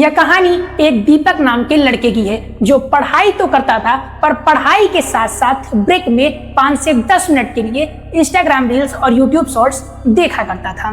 यह कहानी एक दीपक नाम के लड़के की है जो पढ़ाई तो करता था पर पढ़ाई के साथ साथ ब्रेक में 5 से 10 मिनट के लिए इंस्टाग्राम रील्स और यूट्यूब शॉर्ट्स देखा करता था।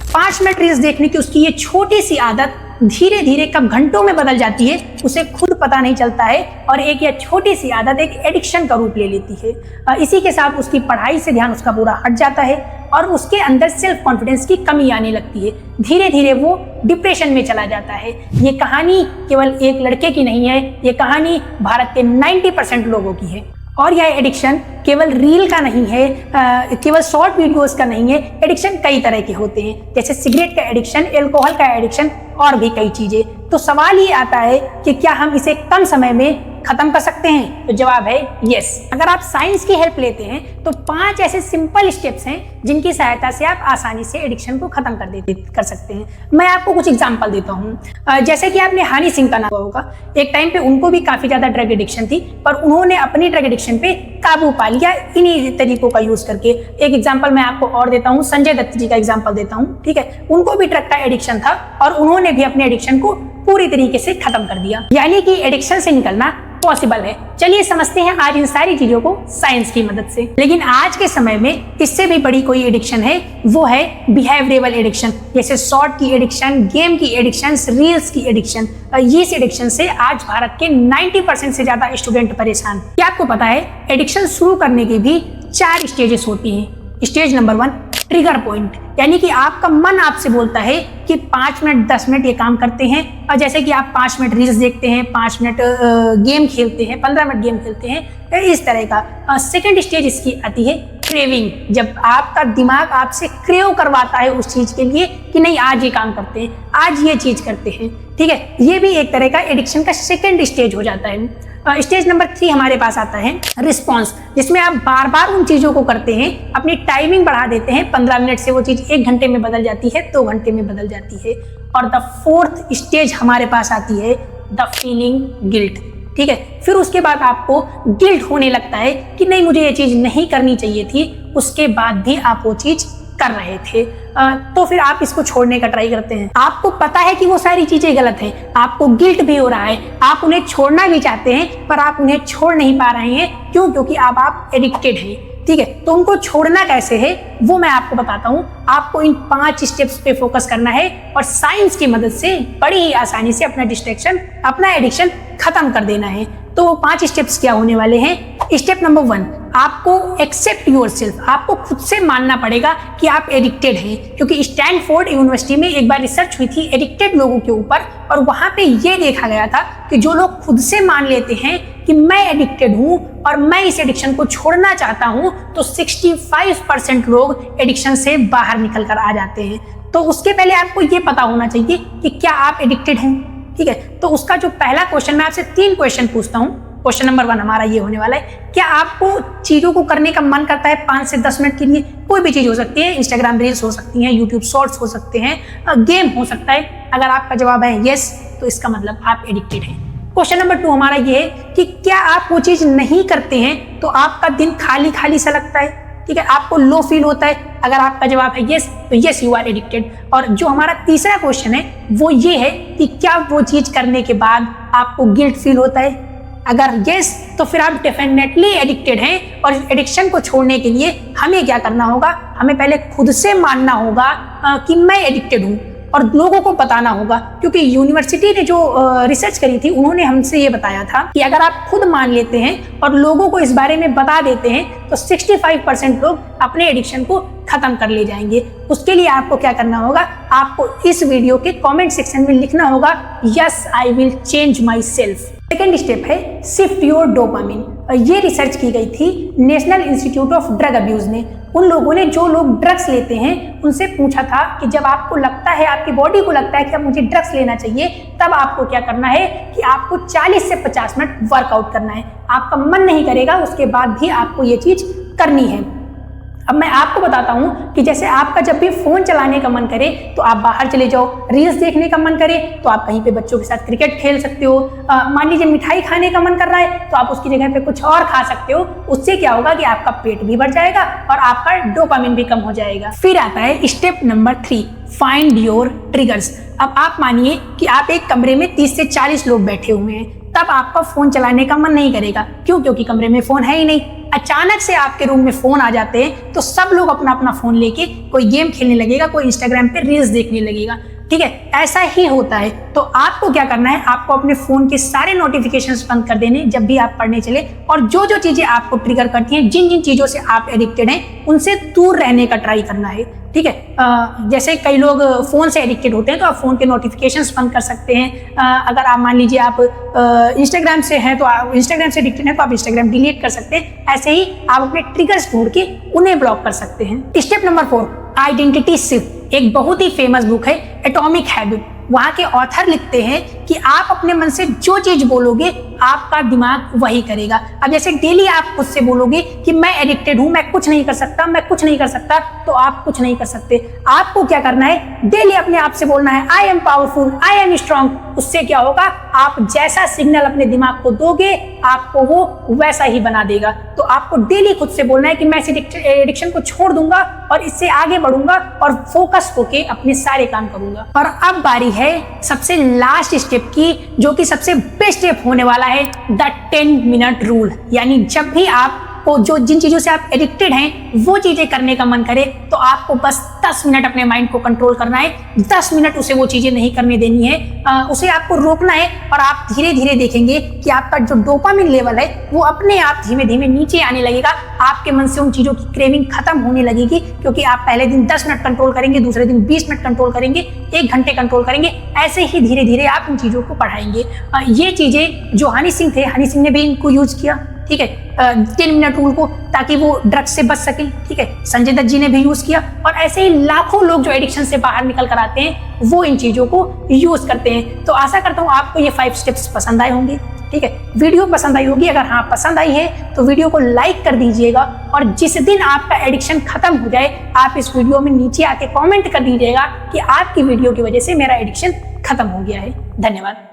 5 मिनट रील्स देखने की उसकी ये छोटी सी आदत धीरे धीरे कब घंटों में बदल जाती है उसे खुद पता नहीं चलता है और एक यह छोटी सी आदत एक एडिक्शन का रूप ले लेती है। इसी के साथ उसकी पढ़ाई से ध्यान उसका पूरा हट जाता है और उसके अंदर सेल्फ कॉन्फिडेंस की कमी आने लगती है। धीरे धीरे वो डिप्रेशन में चला जाता है। ये कहानी केवल एक लड़के की नहीं है, ये कहानी भारत के 90% लोगों की है। और यह एडिक्शन केवल रील का नहीं है, केवल शॉर्ट वीडियोस का नहीं है। एडिक्शन कई तरह के होते हैं, जैसे सिगरेट का एडिक्शन, अल्कोहल का एडिक्शन और भी कई चीजें। तो सवाल ये आता है कि क्या हम इसे कम समय में खत्म कर सकते हैं? तो जवाब है यस। अगर आप साइंस की हेल्प लेते हैं तो 5 ऐसे सिंपल स्टेप्स हैं जिनकी सहायता से आप आसानी से एडिक्शन को खत्म कर सकते हैं। मैं आपको कुछ एग्जांपल देता हूं। जैसे कि आपने हनी सिंह का नाम सुना होगा। एक टाइम पे उनको भी काफी ज्यादा ड्रग एडिक्शन थी पर उन्होंने अपनी ड्रग एडिक्शन पे काबू पा लिया इन्हीं तरीकों का यूज करके। एक एग्जांपल मैं आपको और देता हूं, संजय दत्त जी का एग्जांपल देता हूं। ठीक है, उनको भी ड्रग का एडिक्शन था और उन्होंने भी अपने एडिक्शन को पूरी तरीके से खत्म कर दिया। यानी कि एडिक्शन से निकलना पॉसिबल है। चलिए समझते हैं आज इन सारी चीजों को साइंस की मदद से। लेकिन आज के समय में इससे भी बड़ी कोई एडिक्शन है, वो है बिहेवियरल एडिक्शन। जैसे शॉर्ट की एडिक्शन, गेम की एडिक्शन, रील्स की एडिक्शन। इस एडिक्शन से आज भारत के 90% से ज्यादा स्टूडेंट परेशान। क्या आपको पता है एडिक्शन शुरू करने की भी 4 स्टेजेस होती हैं। स्टेज नंबर 1 ट्रिगर पॉइंट, यानी कि आपका मन आपसे बोलता है कि 5 मिनट 10 मिनट ये काम करते हैं। और जैसे कि आप 5 मिनट रील्स देखते हैं, 5 मिनट गेम खेलते हैं, 15 मिनट गेम खेलते हैं, इस तरह का। सेकंड स्टेज इसकी आती है क्रेविंग, जब आपका दिमाग आपसे क्रेव करवाता है उस चीज के लिए कि नहीं आज ये काम करते हैं, आज ये चीज करते हैं। ठीक है, ये भी एक तरह का एडिक्शन का सेकंड स्टेज हो जाता है। स्टेज नंबर 3 हमारे पास आता है रिस्पॉन्स, जिसमें आप बार बार उन चीजों को करते हैं, अपनी टाइमिंग बढ़ा देते हैं। 15 मिनट से वो चीज 1 घंटे में बदल जाती है, 2 घंटे में बदल जाती है। और द 4th स्टेज हमारे पास आती है द फीलिंग गिल्ट। ठीक है, फिर उसके बाद आपको गिल्ट होने लगता है कि नहीं मुझे ये चीज नहीं करनी चाहिए थी, उसके बाद भी आप वो चीज कर रहे थे। तो फिर आप इसको छोड़ने का ट्राई करते हैं। आपको पता है कि वो सारी चीजें गलत हैं, आपको गिल्ट भी हो रहा है, आप उन्हें छोड़ना भी चाहते हैं पर आप उन्हें छोड़ नहीं पा रहे हैं। क्यों? क्योंकि अब आप एडिक्टेड हैं। ठीक है, तो उनको छोड़ना कैसे है वो मैं आपको बताता हूँ। आपको इन 5 स्टेप्स पे फोकस करना है और साइंस की मदद से बड़ी ही आसानी से अपना डिस्ट्रैक्शन, अपना एडिक्शन खत्म कर देना है। तो 5 स्टेप्स क्या होने वाले हैं? स्टेप नंबर 1, आपको एक्सेप्ट योरसेल्फ, आपको खुद से मानना पड़ेगा कि आप एडिक्टेड हैं। क्योंकि स्टैनफोर्ड यूनिवर्सिटी में एक बार रिसर्च हुई थी एडिक्टेड लोगों के ऊपर और वहां पे ये देखा गया था कि जो लोग खुद से मान लेते हैं कि मैं एडिक्टेड हूं और मैं इस एडिक्शन को छोड़ना चाहता हूं, तो 65% लोग एडिक्शन से बाहर निकल कर आ जाते हैं। तो उसके पहले आपको ये पता होना चाहिए कि क्या आप एडिक्टेड हैं। ठीक है, तो उसका जो पहला क्वेश्चन, मैं आपसे 3 क्वेश्चन पूछता हूँ। क्वेश्चन नंबर 1 हमारा ये होने वाला है, क्या आपको चीजों को करने का मन करता है 5 से 10 मिनट के लिए? कोई भी चीज हो सकती है, इंस्टाग्राम रील्स हो सकती हैं, यूट्यूब शॉर्ट्स हो सकते हैं, गेम हो सकता है। अगर आपका जवाब है यस तो इसका मतलब आप एडिक्टेड हैं। क्वेश्चन नंबर 2 हमारा ये है कि क्या आप वो चीज नहीं करते हैं तो आपका दिन खाली खाली सा लगता है? ठीक है, आपको लो फील होता है? अगर आपका जवाब है यस तो यस यू आर एडिक्टेड। और जो हमारा तीसरा क्वेश्चन है वो ये है कि क्या वो चीज करने के बाद आपको गिल्ट फील होता है? अगर यस तो फिर आप डेफिनेटली एडिक्टेड हैं। और एडिक्शन को छोड़ने के लिए हमें क्या करना होगा? हमें पहले खुद से मानना होगा कि मैं एडिक्टेड हूँ और लोगों को बताना होगा। क्योंकि यूनिवर्सिटी ने जो रिसर्च करी थी उन्होंने हमसे ये बताया था कि अगर आप खुद मान लेते हैं और लोगों को इस बारे में बता देते हैं तो 65% लोग अपने एडिक्शन को खत्म कर ले जाएंगे। उसके लिए आपको क्या करना होगा? आपको इस वीडियो के कमेंट सेक्शन में लिखना होगा yes I will change my self. Second step है शिफ्ट योर डोपामिन। ये रिसर्च की गई थी national institute of drug abuse ने। उन लोगों ने जो लोग ड्रग्स लेते हैं उनसे पूछा था कि जब आपको लगता है, आपकी बॉडी को लगता है कि अब मुझे ड्रग्स लेना चाहिए, तब आपको क्या करना है कि आपको 40 से 50 मिनट वर्कआउट करना है। आपका मन नहीं करेगा, उसके बाद भी आपको ये चीज करनी है। अब मैं आपको बताता हूं कि जैसे आपका जब भी फोन चलाने का मन करे तो आप बाहर चले जाओ, रील्स देखने का मन करे तो आप कहीं पे बच्चों के साथ क्रिकेट खेल सकते हो। मान लीजिए मिठाई खाने का मन कर रहा है तो आप उसकी जगह पे कुछ और खा सकते हो। उससे क्या होगा कि आपका पेट भी बढ़ जाएगा और आपका डोपामिन भी कम हो जाएगा। फिर आता है step number 3 find your triggers. अब आप मानिए कि आप एक कमरे में 30 से 40 लोग बैठे हुए हैं, तब आपका फोन चलाने का मन नहीं करेगा। क्यों? क्योंकि कमरे में फोन है ही नहीं। अचानक से आपके रूम में फोन आ जाते हैं तो सब लोग अपना अपना फोन लेके कोई गेम खेलने लगेगा, कोई इंस्टाग्राम पे रील्स देखने लगेगा। ठीक है, ऐसा ही होता है। तो आपको क्या करना है, आपको अपने फोन के सारे नोटिफिकेशंस बंद कर देने जब भी आप पढ़ने चले, और जो जो चीजें आपको ट्रिगर करती हैं, जिन जिन चीजों से आप एडिक्टेड हैं, उनसे दूर रहने का ट्राई करना है। ठीक है, जैसे कई लोग फोन से एडिक्टेड होते हैं तो आप फोन के नोटिफिकेशंस बंद कर सकते हैं। अगर आप मान लीजिए आप इंस्टाग्राम से हैं तो आप इंस्टाग्राम से एडिक्टेड हैं तो आप इंस्टाग्राम डिलीट कर सकते हैं। ऐसे ही आप अपने ट्रिगर्स ढूंढ के उन्हें ब्लॉक कर सकते हैं। Step number 4, identity shift. एक बहुत ही फेमस बुक है एटॉमिक हैबिट। वहां के ऑथर लिखते हैं कि आप अपने मन से जो चीज बोलोगे आपका दिमाग वही करेगा। अब जैसे डेली आप खुद से बोलोगे कि मैं एडिक्टेड हूं, मैं कुछ नहीं कर सकता, मैं कुछ नहीं कर सकता, तो आप कुछ नहीं कर सकते। आपको क्या करना है, डेली अपने आप से बोलना है I am powerful, I am strong. उससे क्या होगा, आप जैसा सिग्नल अपने दिमाग को दोगे आपको वो वैसा ही बना देगा। तो आपको डेली खुद से बोलना है कि मैं इस एडिक्शन को छोड़ दूंगा और इससे आगे बढ़ूंगा और फोकस होके अपने सारे काम करूंगा। और अब बारी है सबसे लास्ट स्टेप की, जो कि सबसे बेस्ट स्टेप होने वाला है, द 10 मिनट रूल। यानी जब भी आपको जिन चीजों से आप एडिक्टेड हैं वो चीजें करने का मन करे तो आपको बस 10 मिनट अपने माइंड को कंट्रोल करना है। 10 मिनट उसे वो चीजें नहीं करने देनी है, उसे आपको रोकना है। और आप धीरे धीरे देखेंगे कि आपका जो डोपामिन लेवल है वो अपने आप धीमे धीमे नीचे आने लगेगा। आपके मन से उन चीजों की क्रेविंग खत्म होने लगेगी, क्योंकि आप पहले दिन 10 मिनट कंट्रोल करेंगे, दूसरे दिन 20 मिनट कंट्रोल करेंगे, 1 घंटे कंट्रोल करेंगे। ऐसे ही धीरे धीरे आप इन चीजों को बढ़ाएंगे। ये चीजें जो हनी सिंह थे, हनी सिंह ने भी इनको यूज किया। ठीक है, 10 मिनट रूल को, ताकि वो ड्रग्स से बच सकें। ठीक है, संजय दत्त जी ने भी यूज किया, और ऐसे ही लाखों लोग जो एडिक्शन से बाहर निकल कर आते हैं वो इन चीजों को यूज करते हैं। तो आशा करता हूँ आपको ये 5 स्टेप्स पसंद आए होंगे। ठीक है, वीडियो पसंद आई होगी। अगर हाँ पसंद आई है तो वीडियो को लाइक कर दीजिएगा, और जिस दिन आपका एडिक्शन खत्म हो जाए आप इस वीडियो में नीचे आके कमेंट कर दीजिएगा कि आपकी वीडियो की वजह से मेरा एडिक्शन खत्म हो गया है। धन्यवाद।